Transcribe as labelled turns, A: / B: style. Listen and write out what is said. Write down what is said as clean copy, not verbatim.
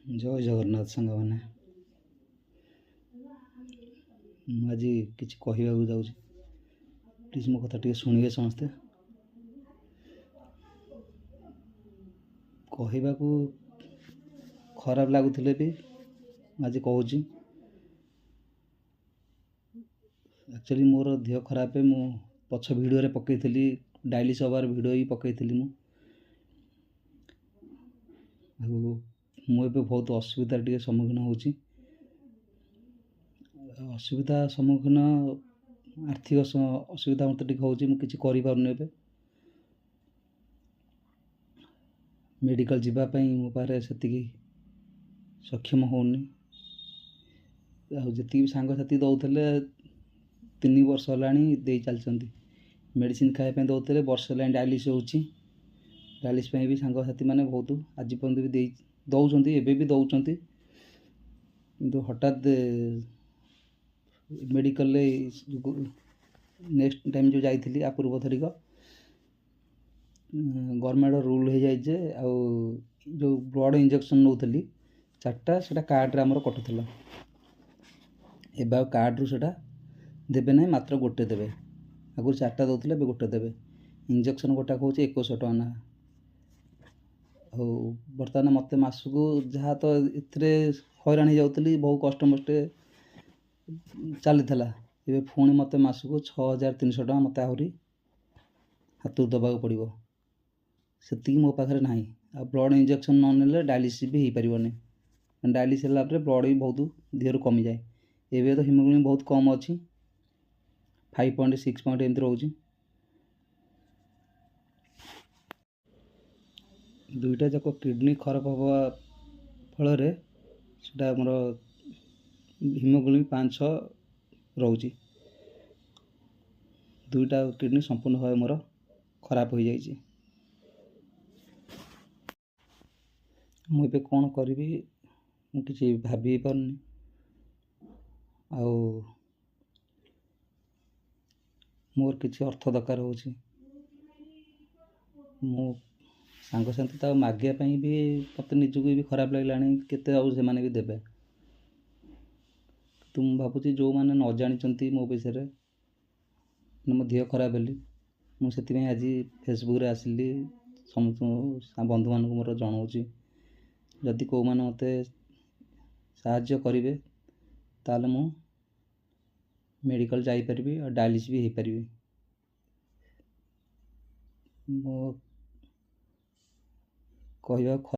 A: जय जगन्नाथ सांग मैंने आज किसी कहवाक जाऊँ प्लीज मो कथा शुणवे समस्ते कहवाक खराब लगुले भी आज कहूँ एक्चुअली मोर देह खराब मु पछ भिडियो पकई डायलिस हबार भिडियो ही पकई मुझे बहुत असुविधा टे सम्मुखीन होची असुविधा सम्मुखीन आर्थिक असुविधा मत टे होची मुझे करें मेडिकल जीवाई मो पारे से सक्षम होनी जी सांगसाथी दौले 3 वर्ष है चलती मेडिसिन खायापी दौले वर्ष है डायलिस होची डायलिस भी सांगसाथी मैंने बहुत आज पर्यटन भी दौरान भी दौरान किंतु हठात मेडिकल नेक्स्ट टाइम जो जाइली आ पूर्व थरिक गवर्नमेंट रूल हो जाए जो ब्लड इंजेक्शन नौली 4टा से कार्ड आमर कटुला एवं कार्ड रू से देवे ना मात्र गोटे देवे आगु 4टा दौले ए गोटे देवे इंजेक्शन गोटा कौच 2100 टका ना बर्तमान मत मसक जहाँ तो ये हैरान हो जाऊली बहुत कष्ट मस्टे चली ये पुणी मत मसक 6300 टका मत आहरी हाथ दबाक पड़ो से मो पाखे ना आ ब्लड इंजेक्शन न डायलिस भी हो पारनी डायलिस ब्लड भी बहुत देहर कमी जाए एवं तो हिमोग्लोबिन बहुत कम अच्छी 5.6 पॉइंट एमती रोचे दुईटा जाक किडनी खराब हवा फल मोर हिमोग्लोबिन 5-6 रोचे दुईटा किडनी संपूर्ण भाव मोर खराब हो जाए मुझे कौन करी मुझे भाभी पारनी मोर किसी अर्थ दरकार हो सांगसाथी तो मागियापी भी मत निजक भी खराब लगे के भी देवे तुम भावुँ जो मैंने न जानी मो विषय मो देह खराब हेली मुझे आज फेसबुक रे आसिली समस्त बंधु मान मोर जनाऊँगी जदि कौ मैंने मत साहाय्य करेंगे ताले मु मेडिकल जापरि और डायलिस भी हो पारि मो कहवा